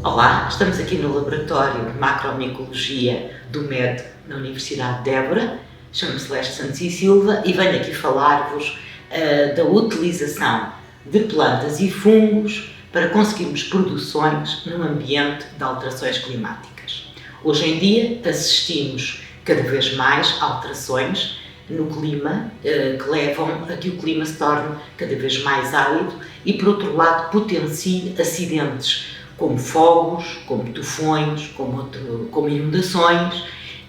Olá, estamos aqui no Laboratório de Macromicologia do MED na Universidade de Évora. Chamo-me Celeste Santos e Silva e venho aqui falar-vos da utilização de plantas e fungos para conseguirmos produções num ambiente de alterações climáticas. Hoje em dia assistimos cada vez mais a alterações no clima que levam a que o clima se torne cada vez mais árido e, por outro lado, potencie acidentes como fogos, como tufões, como inundações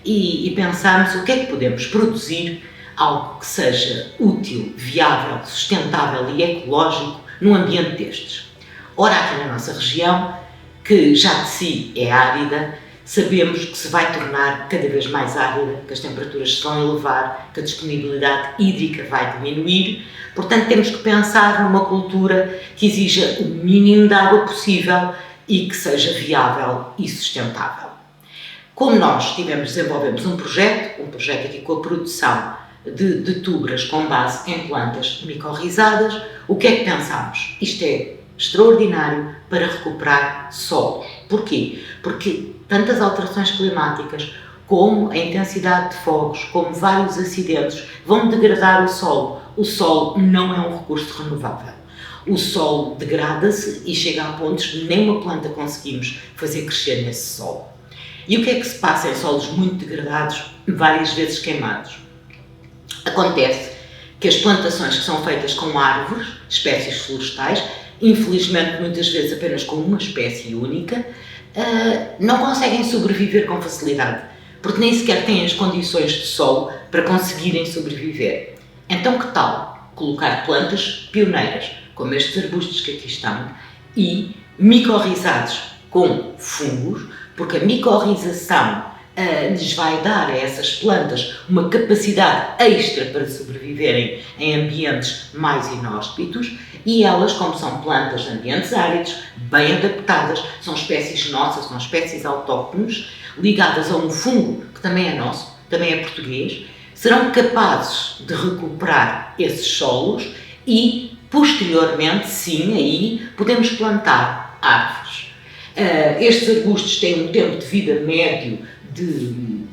e pensarmos o que é que podemos produzir, algo que seja útil, viável, sustentável e ecológico num ambiente destes. Ora, aqui na nossa região, que já de si é árida, sabemos que se vai tornar cada vez mais árida, que as temperaturas se vão elevar, que a disponibilidade hídrica vai diminuir. Portanto, temos que pensar numa cultura que exija o mínimo de água possível e que seja viável e sustentável. Como nós desenvolvemos um projeto aqui com a produção de tubras com base em plantas micorrizadas, o que é que pensámos? Isto é extraordinário para recuperar solos. Porquê? Porque tantas alterações climáticas, como a intensidade de fogos, como vários acidentes, vão degradar o solo. O solo não é um recurso renovável. O solo degrada-se e chega a pontos de nenhuma planta conseguimos fazer crescer nesse solo. E o que é que se passa em solos muito degradados, várias vezes queimados? Acontece que as plantações que são feitas com árvores, espécies florestais, infelizmente muitas vezes apenas com uma espécie única, não conseguem sobreviver com facilidade, porque nem sequer têm as condições de solo para conseguirem sobreviver. Então, que tal colocar plantas pioneiras, como estes arbustos que aqui estão, e micorrizados com fungos, porque a micorrização lhes vai dar a essas plantas uma capacidade extra para sobreviverem em ambientes mais inóspitos e elas, como são plantas de ambientes áridos, bem adaptadas, são espécies nossas, são espécies autóctones, ligadas a um fungo que também é nosso, também é português, serão capazes de recuperar esses solos e, posteriormente, sim, aí podemos plantar árvores. Estes arbustos têm um tempo de vida médio de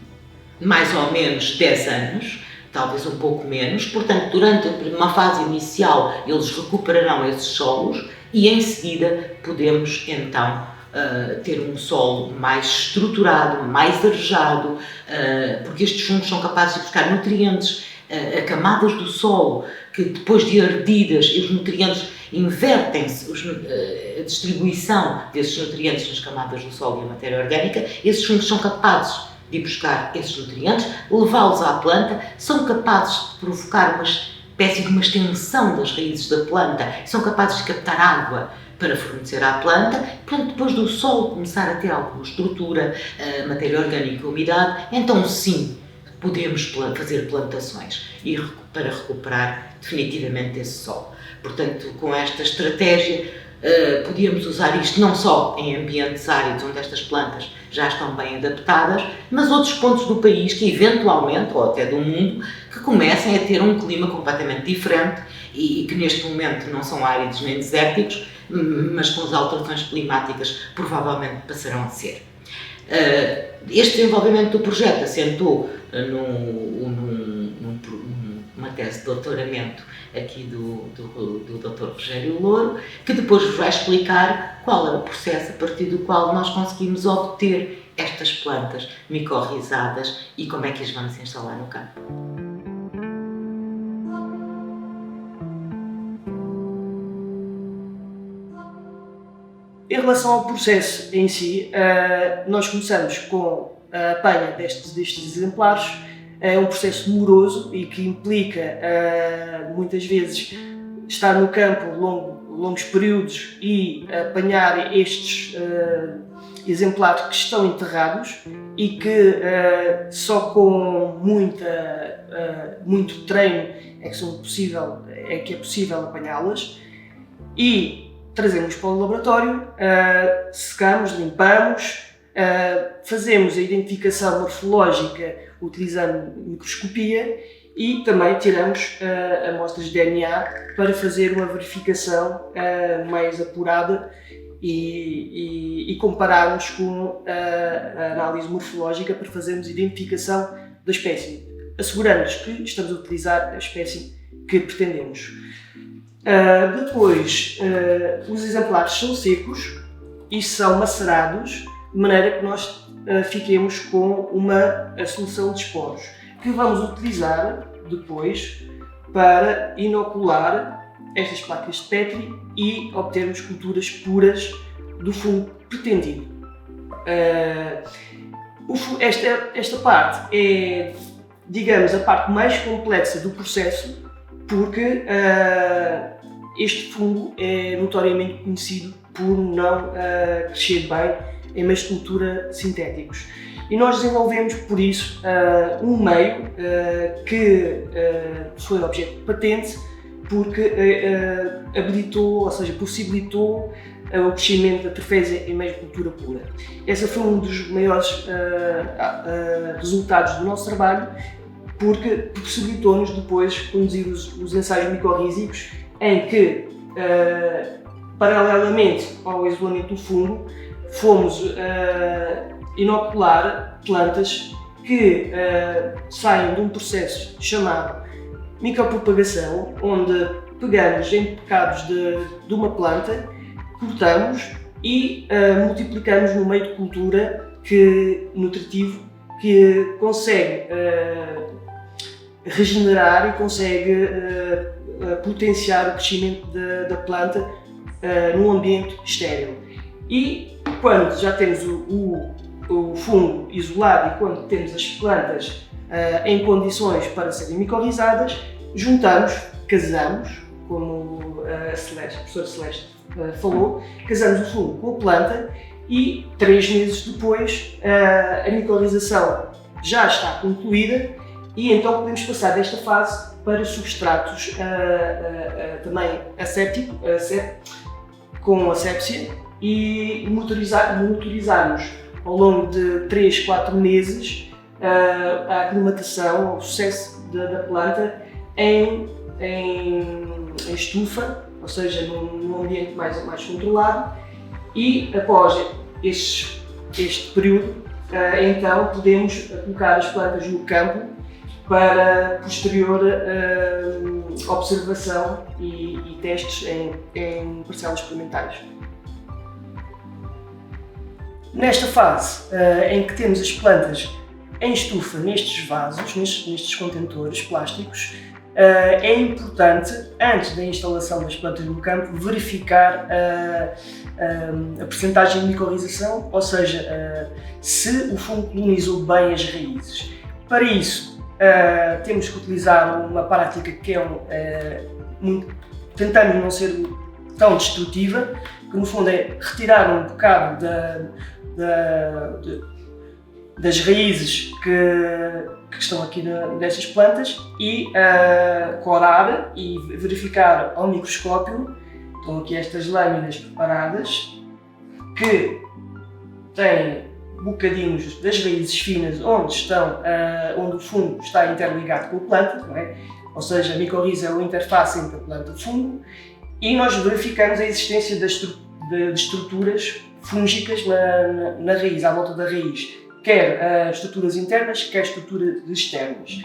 mais ou menos 10 anos, talvez um pouco menos, portanto, durante uma fase inicial eles recuperarão esses solos e em seguida podemos então ter um solo mais estruturado, mais arejado, porque estes fungos são capazes de buscar nutrientes a camadas do solo, que depois de ardidas, os nutrientes invertem-se, a distribuição desses nutrientes nas camadas do solo e a matéria orgânica, esses fungos são capazes de ir buscar esses nutrientes, levá-los à planta, são capazes de provocar uma espécie de uma extensão das raízes da planta, são capazes de captar água para fornecer à planta, portanto, depois do solo começar a ter alguma estrutura, matéria orgânica, umidade, então sim, podemos fazer plantações para recuperar definitivamente esse solo. Portanto, com esta estratégia, podíamos usar isto não só em ambientes áridos, onde estas plantas já estão bem adaptadas, mas outros pontos do país que eventualmente, ou até do mundo, que comecem a ter um clima completamente diferente e que neste momento não são áridos nem desérticos, mas com as alterações climáticas provavelmente passarão a ser. Este desenvolvimento do projeto assentou numa tese de doutoramento aqui do Dr. Rogério Louro, que depois vos vai explicar qual é o processo a partir do qual nós conseguimos obter estas plantas micorrizadas e como é que as vamos instalar no campo. Em relação ao processo em si, nós começamos com a apanha destes exemplares. É um processo moroso e que implica, muitas vezes, estar no campo longos períodos e apanhar estes exemplares que estão enterrados e que só com muito treino é que é possível apanhá-las. E trazemos para o laboratório, secamos, limpamos, fazemos a identificação morfológica utilizando microscopia e também tiramos amostras de DNA para fazer uma verificação mais apurada e compararmos com a análise morfológica para fazermos identificação da espécie, assegurando-nos que estamos a utilizar a espécie que pretendemos. Depois, os exemplares são secos e são macerados de maneira que nós fiquemos com uma solução de esporos que vamos utilizar depois para inocular estas placas de Petri e obtermos culturas puras do fungo pretendido. Esta parte é, digamos, a parte mais complexa do processo, porque este fungo é notoriamente conhecido por não crescer bem em meios de cultura sintéticos. E nós desenvolvemos, por isso, um meio que foi objeto de patente, porque habilitou, ou seja, possibilitou o crescimento da trefésia em meios de cultura pura. Esse foi um dos maiores resultados do nosso trabalho, porque possibilitou-nos depois conduzir os ensaios micorrízicos em que, paralelamente ao isolamento do fungo, fomos inocular plantas que saem de um processo chamado micropropagação, onde pegamos em bocados de uma planta, cortamos e multiplicamos no meio de cultura nutritivo que consegue regenerar e consegue potenciar o crescimento da planta num ambiente estéril. E quando já temos o fungo isolado e quando temos as plantas em condições para serem micorrizadas, juntamos, casamos, como a professora Celeste falou, casamos o fungo com a planta e 3 meses depois a micorrização já está concluída e então podemos passar desta fase para substratos também com asepsia e monitorizarmos ao longo de 3-4 meses a aclimatação, o sucesso da planta em estufa, ou seja, num ambiente mais controlado, e após este período, então podemos colocar as plantas no campo para posterior observação e testes em parcelas experimentais. Nesta fase em que temos as plantas em estufa nestes vasos, nestes contentores plásticos, é importante, antes da instalação das plantas no campo, verificar a percentagem de micorrização, ou seja, se o fungo colonizou bem as raízes. Para isso, temos que utilizar uma prática que tentamos não ser tão destrutiva, que no fundo é retirar um bocado das raízes que estão aqui nestas plantas e corar e verificar ao microscópio. Estão aqui estas lâminas preparadas que têm bocadinhos das raízes finas onde o fungo está interligado com a planta, não é? Ou seja, a micorriza é a interface entre a planta e o fungo, e nós verificamos a existência de estruturas fúngicas na raiz, à volta da raiz, quer estruturas internas, quer estruturas externas.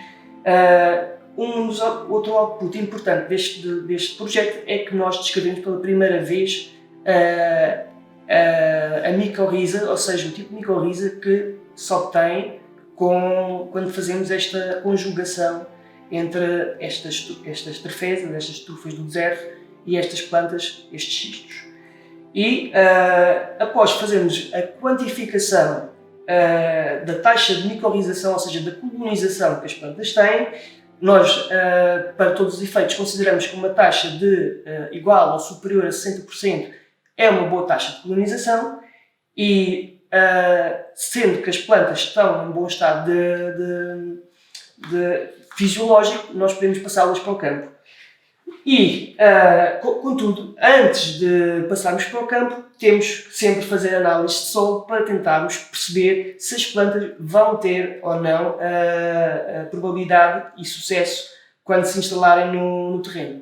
Outro output importante deste projeto é que nós descrevemos pela primeira vez a micorriza, ou seja, o tipo de micorriza que se obtém quando fazemos esta conjugação entre estas trefesas, estas trufas do deserto e estas plantas, estes cistos. E após fazermos a quantificação da taxa de micorrização, ou seja, da colonização que as plantas têm, nós, para todos os efeitos, consideramos que uma taxa igual ou superior a 60% é uma boa taxa de colonização e, sendo que as plantas estão em bom estado de fisiológico, nós podemos passá-las para o campo. E, contudo, antes de passarmos para o campo, temos que sempre fazer análise de solo para tentarmos perceber se as plantas vão ter ou não a probabilidade e sucesso quando se instalarem no terreno.